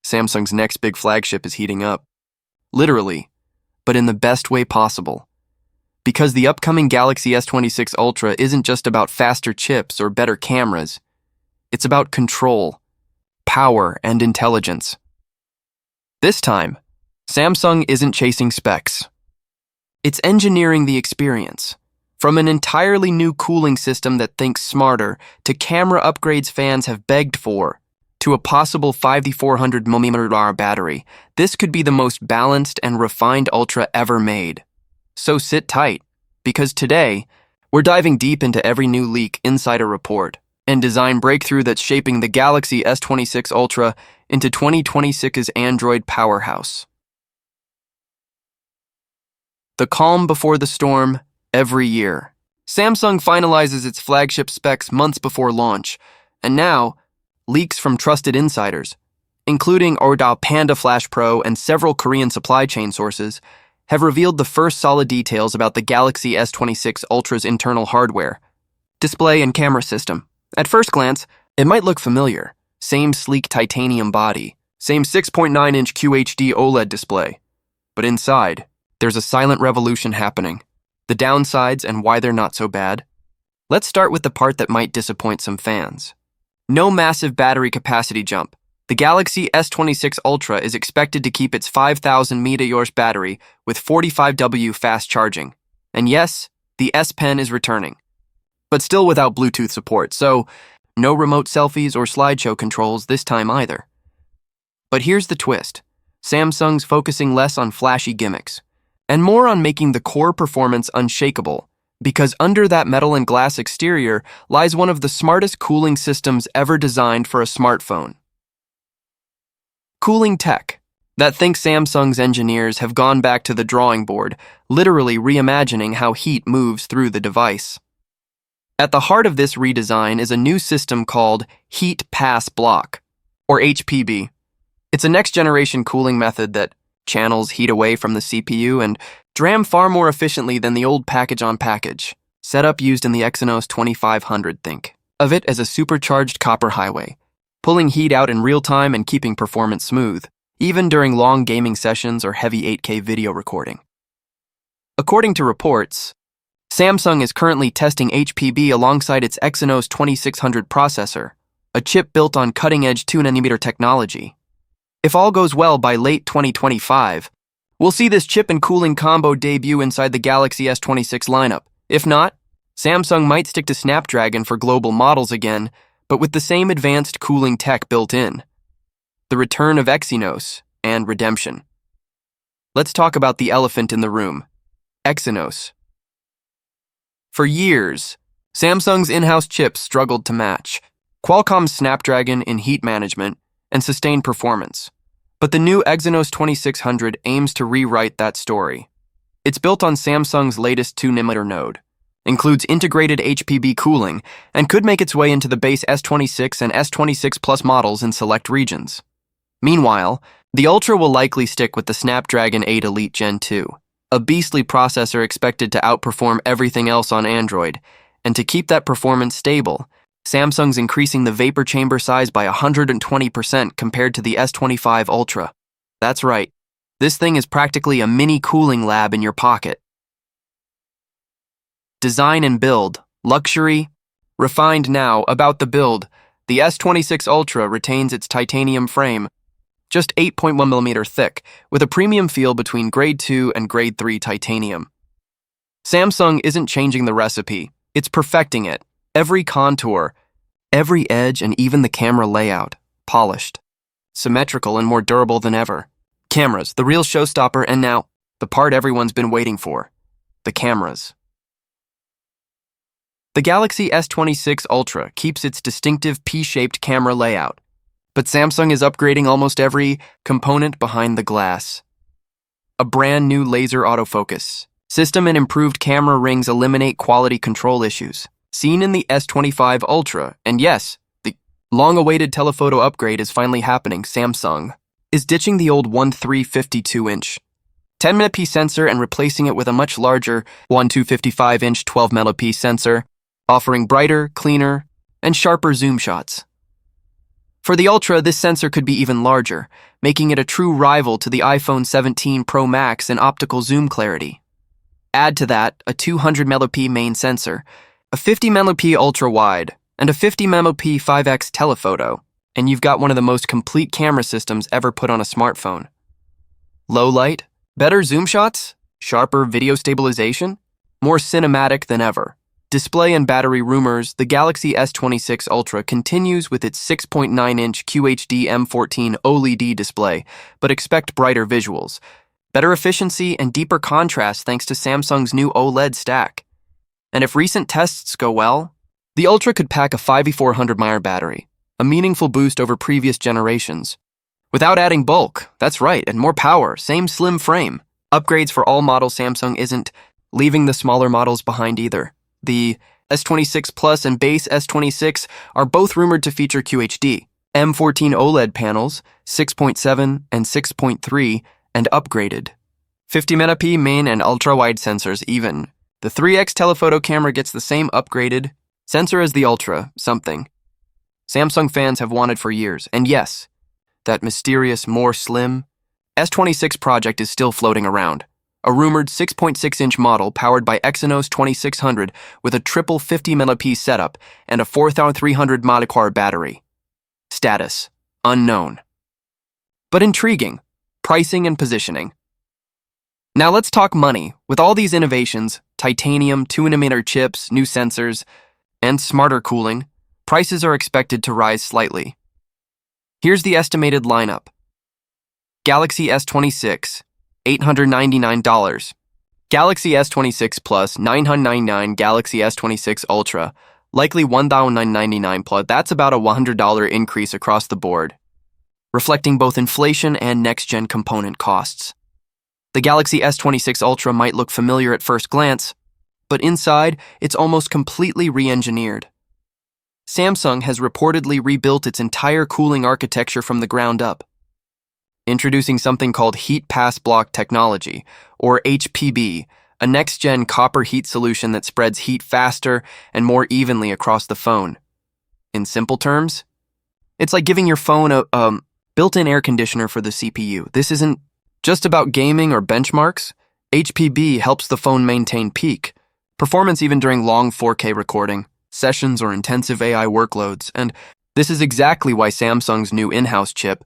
Samsung's next big flagship is heating up. Literally, but in the best way possible. Because the upcoming Galaxy S26 Ultra isn't just about faster chips or better cameras. It's about control, power, and intelligence. This time, Samsung isn't chasing specs. It's engineering the experience. From an entirely new cooling system that thinks smarter, to camera upgrades fans have begged for, to a possible 5400mAh battery, this could be the most balanced and refined Ultra ever made. So sit tight, because today, we're diving deep into every new leak, insider report, and design breakthrough that's shaping the Galaxy S26 Ultra into 2026's Android powerhouse. The calm before the storm, every year. Samsung finalizes its flagship specs months before launch, and now, leaks from trusted insiders, including Ordao Panda Flash Pro and several Korean supply chain sources, have revealed the first solid details about the Galaxy S26 Ultra's internal hardware, display, and camera system. At first glance, it might look familiar. Same sleek titanium body, same 6.9-inch QHD OLED display. But inside, there's a silent revolution happening. The downsides and why they're not so bad. Let's start with the part that might disappoint some fans. No massive battery capacity jump. The Galaxy S26 Ultra is expected to keep its 5000 mAh battery with 45W fast charging. And yes, the S Pen is returning. But still without Bluetooth support, so no remote selfies or slideshow controls this time either. But here's the twist. Samsung's focusing less on flashy gimmicks, and more on making the core performance unshakable, because under that metal and glass exterior lies one of the smartest cooling systems ever designed for a smartphone. Cooling tech that thinks Samsung's engineers have gone back to the drawing board, literally reimagining how heat moves through the device. At the heart of this redesign is a new system called Heat Pass Block, or HPB. It's a next-generation cooling method that channels heat away from the CPU and DRAM far more efficiently than the old package-on-package setup used in the Exynos 2500. Think of it as a supercharged copper highway, pulling heat out in real time and keeping performance smooth, even during long gaming sessions or heavy 8K video recording. According to reports, Samsung is currently testing HPB alongside its Exynos 2600 processor, a chip built on cutting-edge 2nm technology. If all goes well by late 2025, we'll see this chip and cooling combo debut inside the Galaxy S26 lineup. If not, Samsung might stick to Snapdragon for global models again, but with the same advanced cooling tech built in. The return of Exynos and redemption. Let's talk about the elephant in the room, Exynos. For years, Samsung's in-house chips struggled to match Qualcomm's Snapdragon in heat management and sustained performance. But the new Exynos 2600 aims to rewrite that story. It's built on Samsung's latest 2nm node, includes integrated HPB cooling, and could make its way into the base S26 and S26 Plus models in select regions. Meanwhile, the Ultra will likely stick with the Snapdragon 8 Elite Gen 2, a beastly processor expected to outperform everything else on Android, and to keep that performance stable, Samsung's increasing the vapor chamber size by 120% compared to the S25 Ultra. That's right, this thing is practically a mini cooling lab in your pocket. Design and build, luxury, refined now. About the build, the S26 Ultra retains its titanium frame, just 8.1mm thick, with a premium feel between Grade 2 and Grade 3 titanium. Samsung isn't changing the recipe, it's perfecting it. Every contour, every edge, and even the camera layout, polished, symmetrical, and more durable than ever. Cameras, the real showstopper, and now, the part everyone's been waiting for, the cameras. The Galaxy S26 Ultra keeps its distinctive P-shaped camera layout, but Samsung is upgrading almost every component behind the glass. A brand new laser autofocus system and improved camera rings eliminate quality control issues seen in the S25 Ultra, and yes, the long-awaited telephoto upgrade is finally happening. Samsung is ditching the old 1352-inch 10-megapixel sensor and replacing it with a much larger 1255-inch 12-megapixel sensor, offering brighter, cleaner, and sharper zoom shots. For the Ultra, this sensor could be even larger, making it a true rival to the iPhone 17 Pro Max in optical zoom clarity. Add to that a 200 megapixel main sensor, a 50 megapixel ultra-wide, and a 50 megapixel 5x telephoto, and you've got one of the most complete camera systems ever put on a smartphone. Low light, better zoom shots, sharper video stabilization, more cinematic than ever. Display and battery rumors, the Galaxy S26 Ultra continues with its 6.9-inch QHD M14 OLED display, but expect brighter visuals, better efficiency, and deeper contrast thanks to Samsung's new OLED stack. And if recent tests go well, the Ultra could pack a 5400 mAh battery, a meaningful boost over previous generations. Without adding bulk, that's right, and more power, same slim frame. Upgrades for all models. Samsung isn't leaving the smaller models behind either. The S26 Plus and base S26 are both rumored to feature QHD, M14 OLED panels, 6.7 and 6.3, and upgraded 50 megapixel main and ultra-wide sensors even. The 3x telephoto camera gets the same upgraded sensor as the Ultra, something Samsung fans have wanted for years. And yes, that mysterious, more slim S26 project is still floating around. A rumored 6.6-inch model powered by Exynos 2600 with a triple 50 megapixel setup and a 4300 mAh battery. Status: unknown. But intriguing. Pricing and positioning. Now let's talk money. With all these innovations, titanium, 2nm chips, new sensors, and smarter cooling, prices are expected to rise slightly. Here's the estimated lineup. Galaxy S26, $899. Galaxy S26 Plus, $999. Galaxy S26 Ultra, likely $1,999 plus. That's about a $100 increase across the board, reflecting both inflation and next-gen component costs. The Galaxy S26 Ultra might look familiar at first glance, but inside, it's almost completely re-engineered. Samsung has reportedly rebuilt its entire cooling architecture from the ground up, introducing something called Heat Pass Block Technology, or HPB, a next-gen copper heat solution that spreads heat faster and more evenly across the phone. In simple terms, it's like giving your phone a built-in air conditioner for the CPU. This isn't just about gaming or benchmarks. HPB helps the phone maintain peak performance even during long 4K recording, sessions, or intensive AI workloads, and this is exactly why Samsung's new in-house chip,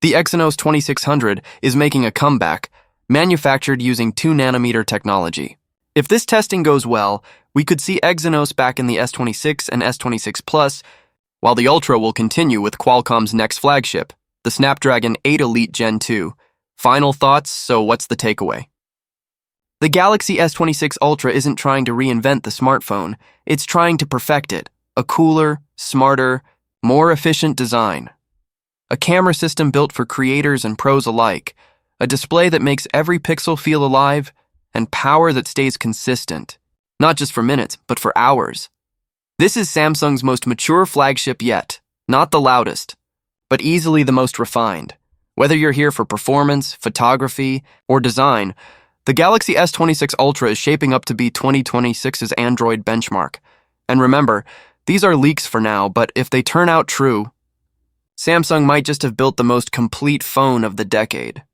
the Exynos 2600, is making a comeback, manufactured using 2nm technology. If this testing goes well, we could see Exynos back in the S26 and S26 Plus, while the Ultra will continue with Qualcomm's next flagship, the Snapdragon 8 Elite Gen 2. Final thoughts, so what's the takeaway? The Galaxy S26 Ultra isn't trying to reinvent the smartphone, it's trying to perfect it. A cooler, smarter, more efficient design. A camera system built for creators and pros alike. A display that makes every pixel feel alive, and power that stays consistent. Not just for minutes, but for hours. This is Samsung's most mature flagship yet. Not the loudest, but easily the most refined. Whether you're here for performance, photography, or design, the Galaxy S26 Ultra is shaping up to be 2026's Android benchmark. And remember, these are leaks for now, but if they turn out true, Samsung might just have built the most complete phone of the decade.